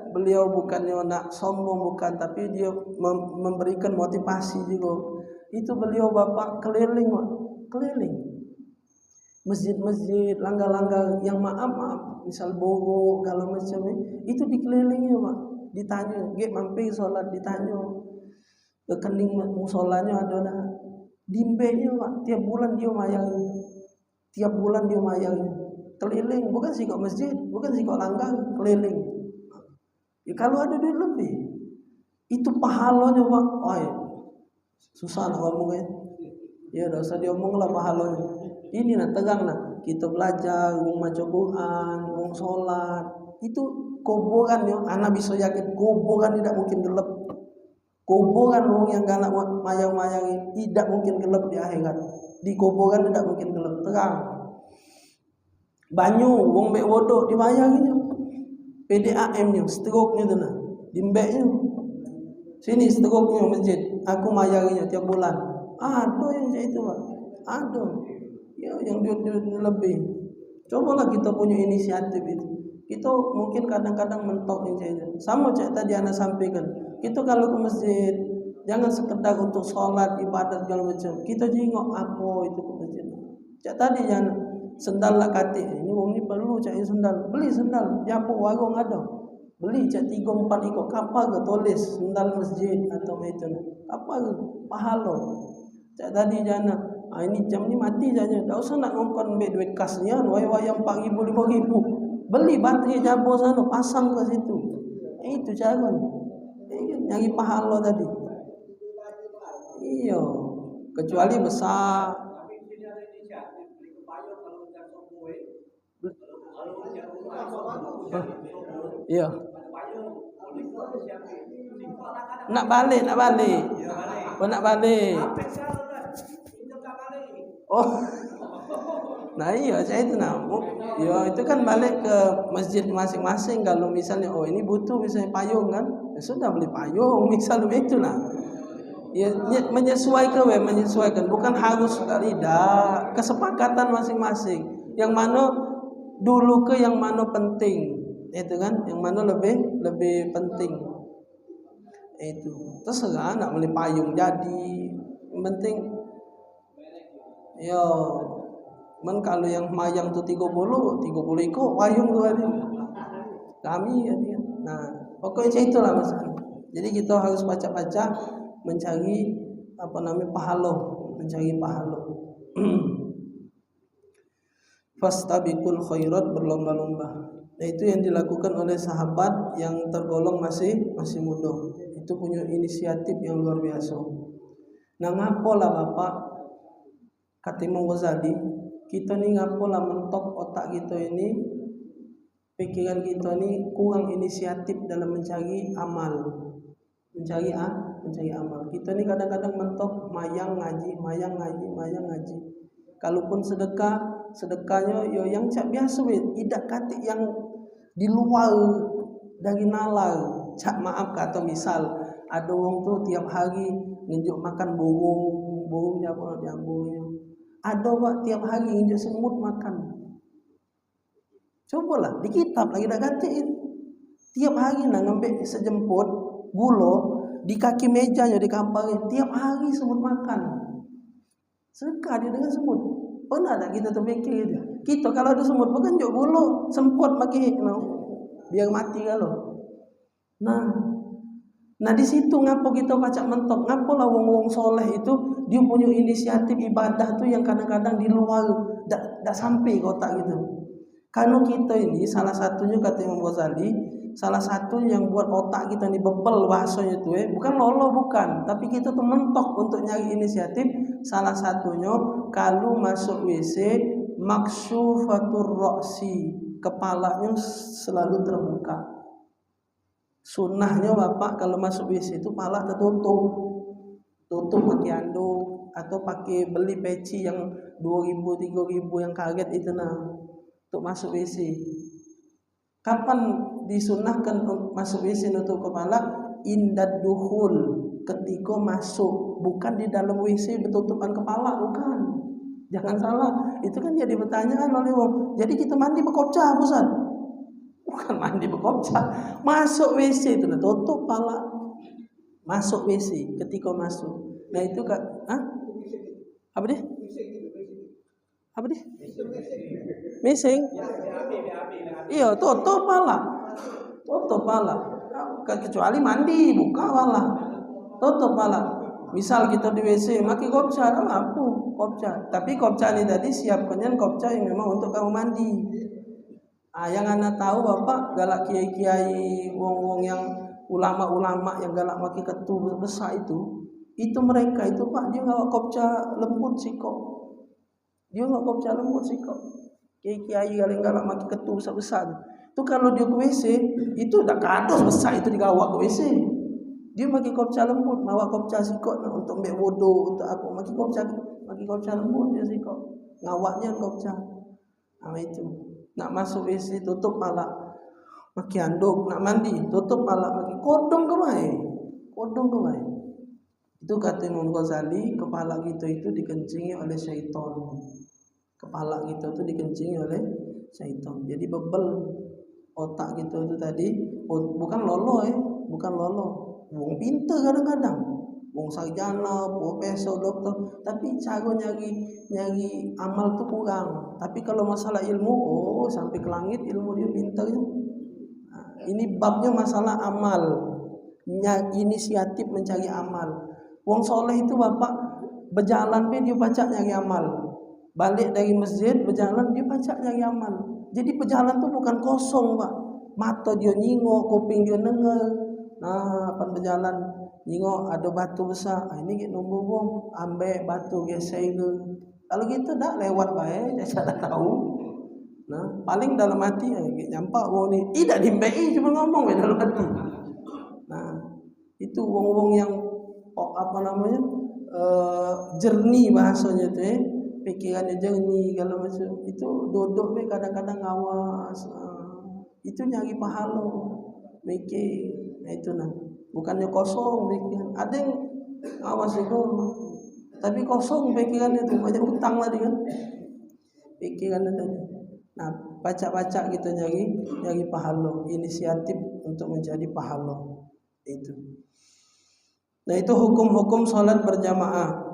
beliau bukannya nak sombong bukan, tapi dia memberikan motivasi juga. Itu beliau bapak keliling masjid-masjid, langgar-langgar yang maaf, misal Bogo kalau macam itu dikelilingi Pak. Ditanya, "Ge mampir sholat?" Ditanya. Rekening musolanya ada dah. Dimbenya Pak, tiap bulan dia mayang. Keliling, bukan sih kok masjid, bukan sih kok langgar, keliling. Ya, kalau ada duit lebih, itu pahalanya Pak. Oh ya, susah nak ngomongnya. Ya udah usah diomong lah pahalanya. Ini nak tegang nak. Kita belajar, baca Quran, sholat. Itu kuburan yo, anak bisa yakin kuburan tidak mungkin gelap. Kuburan orang yang galak mayang-mayang tidak mungkin gelap di akhirat. Di kuburan tidak mungkin gelap, terang. Banyu wong mek wodok dimayanginya. PDAM-nya, stroke-nya tu nah. Dimbeknya. Sini stroke-nya masjid, aku mayanginya tiap bulan. Ada yang macam itu, Pak. Ada. Ya, yang duit lebih. Cobalah kita punya inisiatif itu. Kita mungkin kadang-kadang mentok yang saya sama cak tadi anak sampaikan. Kita kalau ke masjid jangan sekedar untuk sholat ibadat segala macam. Kita jengok apa itu ke masjid. Cak tadi jangan sendal lah katik. Ini orang ni perlu cak sendal. Beli sendal. Japo warung ada. Beli cak 3-4 ikut kapal ke tulis sendal masjid atau macam apa ke pahala. Cak tadi jangan. Ini jam ni mati saja. Tak usah nak ngongkon duit kasnya. Wayang 4,000 5,000. Beli baterai jabo sana, pasang ke situ. Itu cara. Nyari pahala tadi. Iya. Kecuali besar. Iya. Nak balik. Nak balik. Oh. Nah iya, saya itu ya itu kan balik ke masjid masing-masing. Kalau misalnya ini butuh misalnya payung kan, ya sudah beli payung misalnya itu lah. Ya menyesuaikan, bukan harus tidak, kesepakatan masing-masing. Yang mana dulu ke yang mana penting, itu kan, yang mana lebih penting. Itu terserah nak beli payung jadi, Yang penting yo men kalau yang mayang tuh 30 ikut wayung tuh ada. Kami ya. Nah, pokoknya itulah Mas. Jadi kita harus baca-baca mencari pahala, mencari pahala. Fastabiqul khairat, berlomba-lomba. Nah, itu yang dilakukan oleh sahabat yang tergolong masih muda. Itu punya inisiatif yang luar biasa. Nah, ngapolah Bapak kata Imam Ghazali, kita nih ngapolah mentok otak kita ini, pikiran kita ini kurang inisiatif dalam mencari amal. Mencari amal. Kita nih kadang-kadang mentok mayang ngaji. Kalaupun sedekahnya yo yang cak biasa tidak katik yang di luar dari nalar. Cak maaf kata misal ada orang tuh tiap hari nginjuk makan burungnya apa jambunya. Ada Pak tiap hari nginjuk semut makan. Cobalah di kitab lagi dak katik tiap hari ngambil sejemput gula di kaki mejanya di kampungnya tiap hari semut makan. Sedekah dia dengan semut. Pernah tak kita terpikir itu? Kita kalau ada semut bukan jok gula semput maki biar mati kalau. Nah di situ ngapo kita baca mentok, ngapo lah wong-wong soleh itu dia punya inisiatif ibadah tuh yang kadang-kadang di luar dak sampai kotak gitu. Karena kita ini salah satunya kata Imam Ghazali, salah satu yang buat otak kita ini bebel bahasanya itu bukan lolo bukan, tapi kita tuh mentok untuk nyari inisiatif. Salah satunya kalau masuk WC maksufatur roksi, kepalanya selalu terbuka. Sunnahnya Bapak kalau masuk WC itu kepala tutup pakai anduk atau pakai beli peci yang 2.000 3.000 yang kaget itu untuk masuk WC. Kapan disunnahkan masuk WC nutup kepala? Indad dukhul, ketika masuk, bukan di dalam WC bertutupan kepala, bukan. Jangan salah, itu kan jadi pertanyaan oleh wong. Jadi kita mandi bekopca, Ustaz? Bukan mandi bekopca, masuk WC itu tutup kepala. Masuk WC ketika masuk. Nah itu Kak, apa deh? Mising? Iya, tutup pala. Kecuali mandi, buka pala. Tutup pala. Misal kita di WC, maki kopca, mampu kopca. Tapi kopca ini tadi siapkannya kopca yang memang untuk kamu mandi. Yang anda tahu Bapak galak kiai-kiai, wong-wong yang ulama-ulama yang galak maki ketu besar itu mereka itu Pak dia nggak kopca lembut sih kok. Dia nggak kopca lembut sih kok. Kiai yang galak maki ketu besar-besar. Itu kalau dia ke WC itu udah kados besar itu digawak ke WC. Dia maki kopca lembut, bawa kopca sikot untuk mbek wudu untuk apa? Maki kopca lembut dia sikot. Ngawaknya kopca. Itu. Nak masuk WC tutup pala. Maki anduk, nak mandi tutup pala, maki kodong ke bae. Itu kata Imam Ghazali, kepala kita itu dikencingi oleh syaitan. Kepala kita itu dikencingi oleh syaitan. Jadi bebel otak kita itu tadi bukan lolo. Wong pintar kadang-kadang. Wong sarjana, profesor, dokter, tapi cara nyari amal tuh kurang. Tapi kalau masalah ilmu, sampai ke langit ilmu dia pintar. Ini babnya masalah amal. Inisiatif mencari amal. Wong soleh itu Bapak berjalan dia baca nyari amal. Balik dari masjid berjalan dia baca nyari amal. Jadi berjalan tuh bukan kosong Pak. Mata dia nyingok, kuping dia denger. Nah, pan berjalan nyingok ada batu besar. Ini kita nombor wong ambek batu gesek. Kalau gitu dak lewat bae, saya tahu. Nah, paling dalam hati nyampak wong ni tidak dimbei cuma ngomong dalam hati. Nah, itu wong-wong yang jernih bahasanya tuh pikirannya jernih kalau macam itu duduk kadang-kadang ngawas. Itu nyari pahala mikir. Nah itu bukannya kosong pikiran. Ada yang awas itu tapi kosong pikirannya itu banyak utang lagi kan pikirannya tadi. Nah baca-baca gitu nyari pahala, inisiatif untuk menjadi pahala itu. Nah, itu hukum-hukum sholat berjamaah.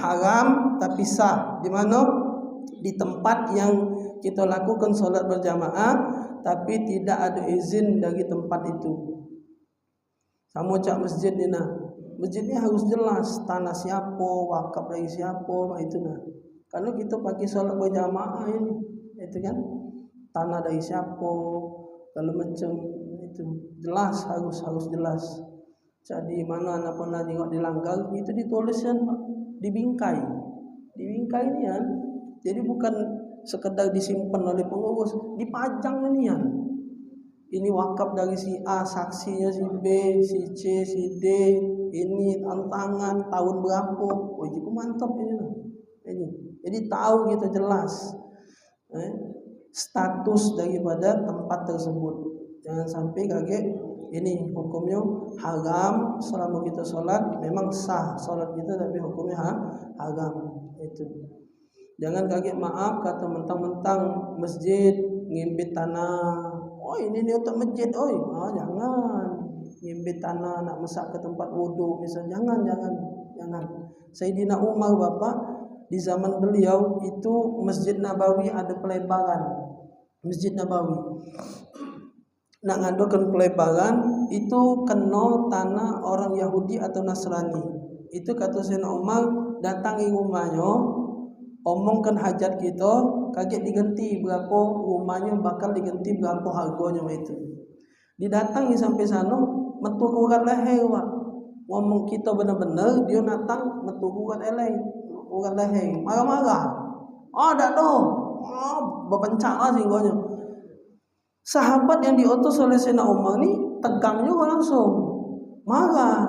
Haram tapi sah. Di mana? Di tempat yang kita lakukan sholat berjamaah, tapi tidak ada izin dari tempat itu. Sama cak masjid ni nah. Masjid ni harus jelas tanah siapa, wakaf dari siapa, itu nah. Kalau kita pakai sholat berjamaah ini, itu kan tanah dari siapa, kalau macam itu jelas, harus jelas. Jadi mana anak pernah tengok di langgar itu dituliskan dibingkai ni kan. Jadi bukan sekedar disimpan oleh pengurus, dipajang ni kan. Ini wakaf dari si A, saksinya si B, si C, si D, ini tantangan tahun berapa. Oh, itu mantap ini. Jadi tahu kita jelas status daripada tempat tersebut. Jangan sampai kaget. Ini hukumnya haram selama kita sholat. Memang sah sholat kita, tapi hukumnya haram. Itu. Jangan kaget, maaf, kata mentang-mentang masjid ngimbit tanah. Oh, ini untuk masjid, jangan ngimbit tanah nak masak ke tempat wudhu misalnya. Jangan. Sayyidina Umar Bapak di zaman beliau itu Masjid Nabawi ada pelebaran. Masjid Nabawi nak ngadakan pelebaran itu kena tanah orang Yahudi atau Nasrani. Itu kata Sayyidina Umar, datangi rumahnya, omongkan hajat kita, kaget diganti berapa rumahnya, bakal diganti berapa harganya itu. Didatangi sampai sana, metu kurat leher, Pak. Ngomong kita benar-benar, dia datang metu kurat leher, marah-marah. Tak doh. Berpencak singgahnya. Sahabat yang diutus oleh Sayyidina Umar ni tegang juga langsung, marah.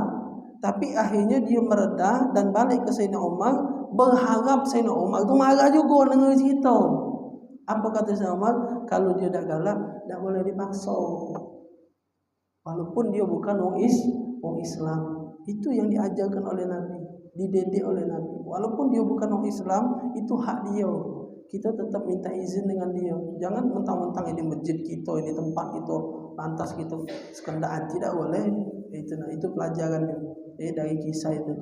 Tapi akhirnya dia mereda dan balik ke Sayyidina Umar, berharap Sayyidina Umar itu marah juga dengan cerita. Apa kata Sayyidina Umar? Kalau dia dah galak, tak boleh dipaksa. Walaupun dia bukan orang Islam. Itu yang diajarkan oleh Nabi, dididik oleh Nabi. Walaupun dia bukan orang Islam, itu hak dia. Kita tetap minta izin dengan dia. Jangan mentang-mentang ini masjid kita, ini tempat kita, lantas kita sekendak tidak boleh. Itu pelajaran dari kisah itu.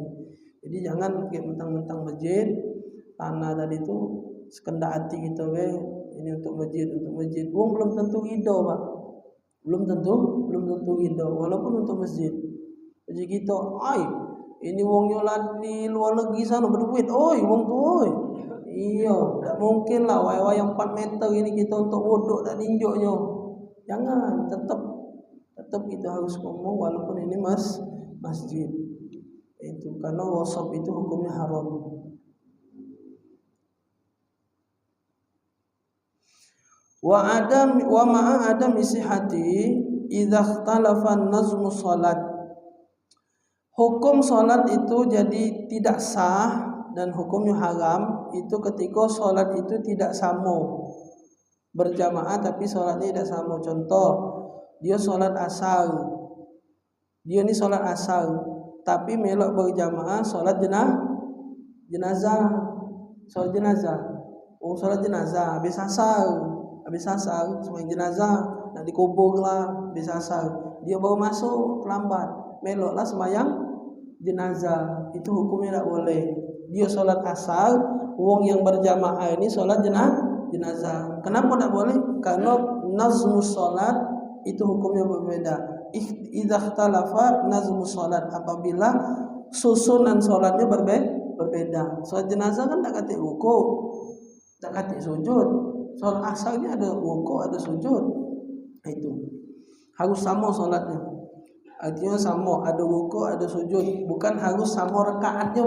Jadi jangan mentang-mentang masjid, tanah tadi itu sekendak hati kita, ini untuk masjid. Wong belum tentu ridho, Pak. Belum tentu ridho walaupun untuk masjid. Jadi kita, ini wongnya di luar negeri sana berduit, wong tu, iya, tak mungkin lah wayang 4 meter ini kita untuk wuduk tak tinjuknya. Jangan, tetap kita harus ngomong walaupun ini masjid. Itu karena wasap itu hukumnya haram. Wa ma'a adam isihati idza ikhtalafa nazmu salat. Hukum salat itu jadi tidak sah dan hukumnya haram itu ketika solat itu tidak sama berjamaah, tapi solatnya tidak sama. Contoh, dia solat asar, tapi melok berjamaah solat jenazah. Solat jenazah habis asar sembahyang jenazah nak dikubur lah, habis asar dia baru masuk terlambat, meloklah sembahyang jenazah. Itu hukumnya tak boleh. Dia solat asar, wong yang berjamaah ini solat jenazah. Kenapa tak boleh? Karena nazmu solat itu hukumnya berbeda. Idza ikhtalafa nazmu solat, apabila susunan solatnya berbeda. Solat jenazah kan tak kata ruku, tak kata sujud. Solat asarnya ada ruku, ada sujud. Itu harus sama solatnya. Artinya sama, ada ruku, ada sujud. Bukan harus sama rakaatnya,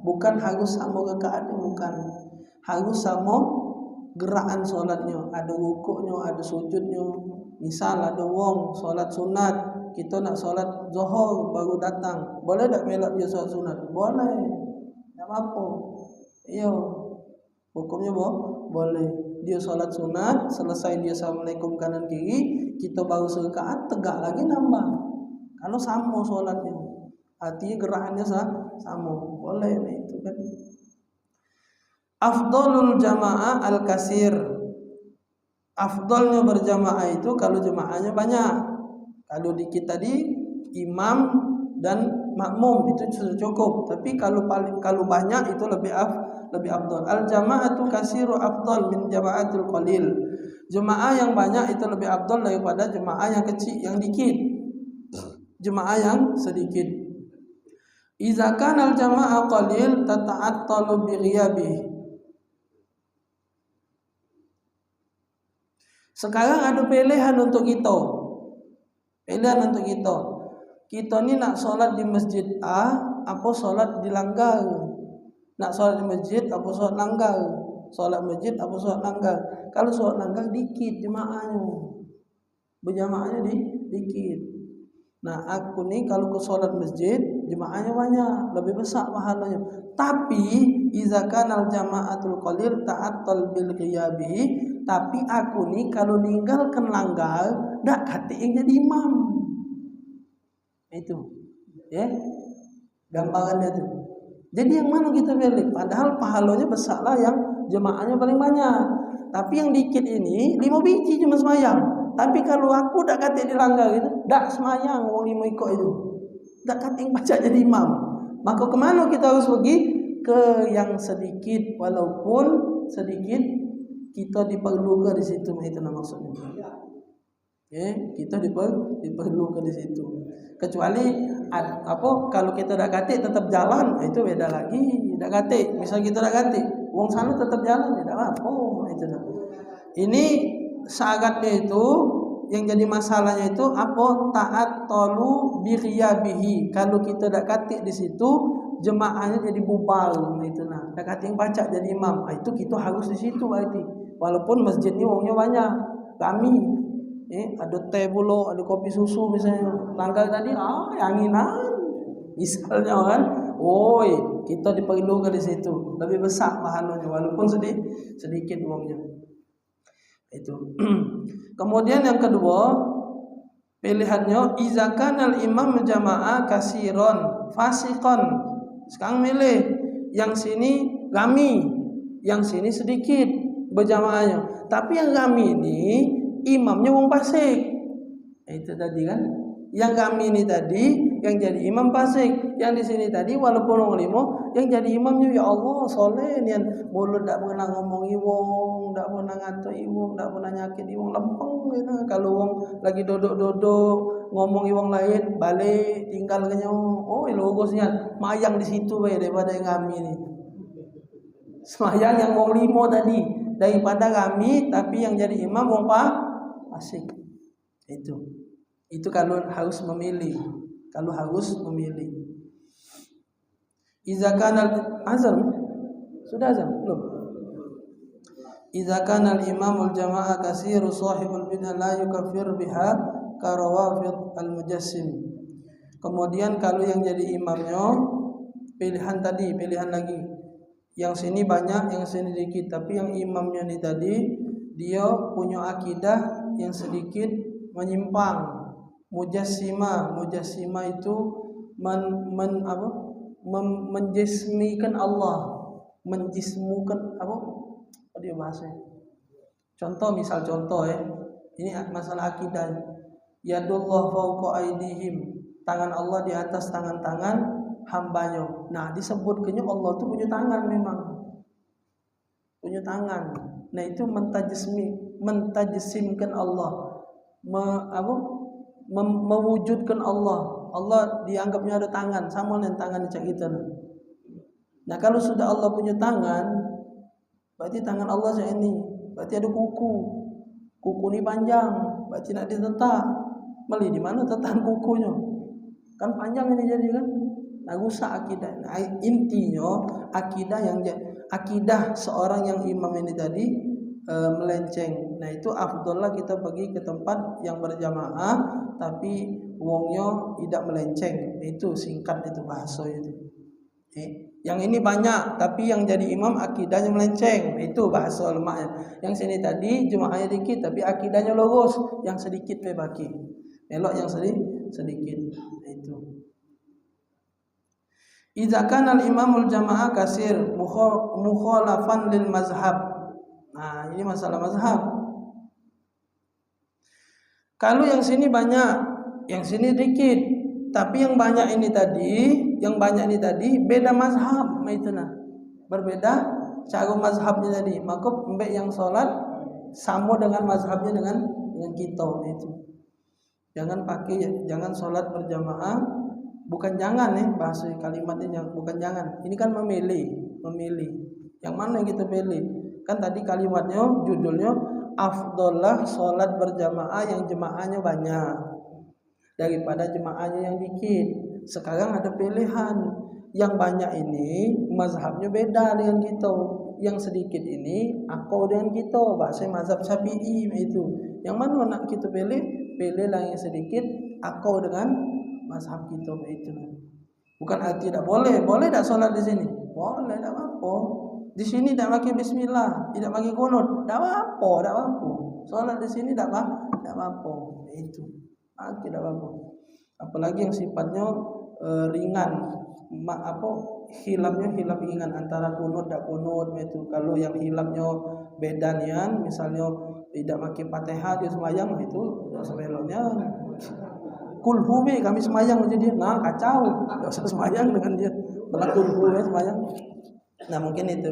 bukan harus sama rakaatnya, bukan. Harus sama gerakan solatnya, ada rukuknya, ada sujudnya. Misal ada wong solat sunat, kita nak solat zuhur baru datang, boleh tak melak dia solat sunat? Boleh, tak apa-apa. Iya, hukumnya boleh. Dia solat sunat, selesai dia assalamualaikum kanan kiri, kita baru serakaat, tegak lagi nambah. Kalau sama solatnya, artinya gerakannya sama, boleh. Itu kan afdalul jamaah al-kasir. Afdalnya berjamaah itu kalau jamaahnya banyak. Kalau di kita di imam dan makmum itu sudah cukup. Tapi kalau banyak itu lebih afdal. Al jama'atu kasiru afdal min jama'atul qalil. Jemaah yang banyak itu lebih afdal daripada jemaah yang kecil, yang dikit. Jemaah yang sedikit. Iza kana al jama'ah qalil tata'attalu bi ghiyabihi. Sekarang ada pilihan untuk kita. Pilihan untuk kita. Kita ni nak solat di masjid A, apa solat di langgar? Nak solat di masjid, apa solat langgar? Solat masjid, apa solat langgar? Kalau solat langgar dikit jemaahnya, berjamaahnya dikit. Nah, aku ni kalau ke solat masjid, jemaahnya banyak, lebih besar pahalanya. Tapi iza kana al jama'atul qalil ta'attal bil ghiyabi. Tapi aku ni kalau ninggalkan langgar, dak kate yang jadi imam. Itu. Ya. Gambarannya tu. Jadi yang mana kita pilih? Padahal pahalanya besarlah yang jemaahnya paling banyak. Tapi yang dikit ini 5 biji cuma semayang. Tapi kalau aku dak kate dilanggar itu, dak semayang wong 5 ikut itu. Dak kate yang baca jadi imam. Maka kemana kita harus pergi? Ke yang sedikit, walaupun sedikit kita diperlukan di situ, itu nama maksudnya. Kita diperlukan di situ. Kecuali kalau kita dak kate tetap jalan, itu beda lagi. Dak kate, misal kita dak kate, wong sana tetap jalan, ya dak apa, itu dah. Ini syaratnya itu, yang jadi masalahnya itu apa? Taat tolu bi ghiyabihi. Kalau kita dak kate di situ, jemaahnya jadi bubar, itu nah. Dak kate yang baca jadi imam. Itu kita harus di situ berarti. Walaupun masjid ni wongnya banyak, kami ada teh pula, ada kopi susu misalnya. Langgar tadi yanginan misalnya kan. Kita diperlukan di situ. Lebih besar pahalanya walaupun sedikit wongnya. Itu. Kemudian yang kedua, pilihannya iza kana al imam jamaah kasiron fasiqan. Sekarang milih yang sini rami, yang sini sedikit berjamaahnya. Tapi yang kami ini imamnya wong fasik. Itu tadi kan. Yang kami ini tadi yang jadi imam fasik. Yang di sini tadi walaupun wong limo, yang jadi imamnya ya Allah soleh nian, mulut tak pernah ngomongi wong, tak pernah ngatai wong, tak pernah nyakiti wong, lempeng gitu. Kalau wong lagi duduk-duduk ngomongi wong lain, balik tinggal kenyo. Logosnya mayang di situ daripada yang kami ini. Semayang yang wong limo tadi daripada kami, tapi yang jadi imam wong fasik. Itu kalau harus memilih. Iza kana azan sudah azan belum? Iza kana al-imamul jamaah kasiru sahibul bid'ah la yukaffir biha karawafid al-mujassim. Kemudian kalau yang jadi imamnya pilihan lagi. Yang sini banyak, yang sini sedikit. Tapi yang imamnya ni tadi dia punya akidah yang sedikit menyimpang. Mujassimah itu menjismikan Allah, menjismukan apa dia bahasa. Contoh ini masalah akidah. Yadullah fawqa aydihim, tangan Allah di atas tangan-tangan hambanya. Nah, disebutkannya Allah itu punya tangan, memang punya tangan. Nah, itu mentajsimkan Allah, mewujudkan Allah. Allah dianggapnya ada tangan, sama dengan tangan kita. Nah, kalau sudah Allah punya tangan, berarti tangan Allah ini, berarti ada kuku ini panjang, berarti nak ditetak. Meli di mana tetaan kukunya? Kan panjang ini jadi kan? Nah, rusak akidah. Nah, intinya akidah seorang yang imam ini tadi melenceng. Nah, itu afdollah kita pergi ke tempat yang berjamaah tapi wongnya tidak melenceng. Itu singkat itu bahasa itu. Yang ini banyak tapi yang jadi imam akidahnya melenceng. Itu bahasa lemahnya. Yang sini tadi jemaahnya dikit tapi akidahnya lurus. Yang sedikit baki. Elok yang sedikit. Itu. Idza kana al-imamul jamaah kasir mukhalafan lil mazhab. Nah, ini masalah mazhab. Kalau yang sini banyak, yang sini dikit, tapi yang banyak ini tadi beda mazhab itu nah. Berbeda cara mazhabnya tadi. Maka mbek yang sholat sama dengan mazhabnya dengan kita itu. Jangan sholat berjamaah, bukan jangan bahasa kalimatnya bukan jangan. Ini kan memilih. Yang mana yang kita pilih? Kan tadi kalimatnya judulnya afdollah sholat berjamaah yang jemaahnya banyak daripada jemaahnya yang dikit. Sekarang ada pilihan. Yang banyak ini mazhabnya beda dengan kita. Yang sedikit ini akau dengan kita, bahasa mazhab Syafi'i itu. Yang mana nak kita pilih? Pilihlah yang sedikit akau dengan mazhab kita itu. Bukan arti tidak boleh tak sholat di sini. Boleh, tak apa. Di sini tak pakai bismillah, tidak pakai qunut, tak apa. Sholat di sini tak apa. Itu. Tidak apa. Apalagi yang sifatnya ringan. Hilafnya hilaf ringan antara kunut dan kunut itu. Kalau yang hilafnya beda nian, misalnya tidak pakai Fatihah dia semayang, itu sebelumnya kulhu kami semayang jadi kacau. Tidak usah semayang dengan dia. Malah kulhu semayang. Nah mungkin itu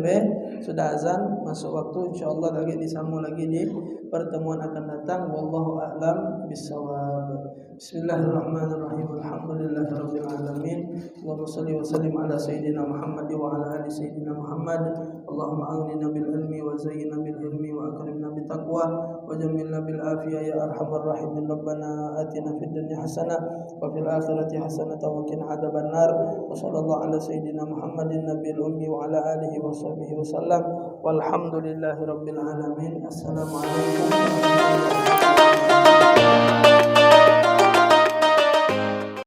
sudah azan, masuk waktu, insyaallah lagi disambung lagi di pertemuan akan datang. Wallahu a'lam bissawab. Bismillahirrahmanirrahim. Alhamdulillahirabbil alamin. Allahumma shalli wa sallim ala sayyidina Muhammad wa ala ali sayyidina Muhammad. Allahumma aghnina bil ilmi wa zayyinna bil ilmi wa akrimna bit taqwa wa jammilna bil afiyah ya arhamar rahimin. Rabbana atina fid dunya hasanah wa fil akhirati hasanah wa qina adzaban nar. Wa sallallahu ala sayyidina Muhammadin nabiyil ummi wa ala alihi wa sahbihi wasallam. Walhamdulillahi rabbil alamin. Assalamualaikum warahmatullahi wabarakatuh.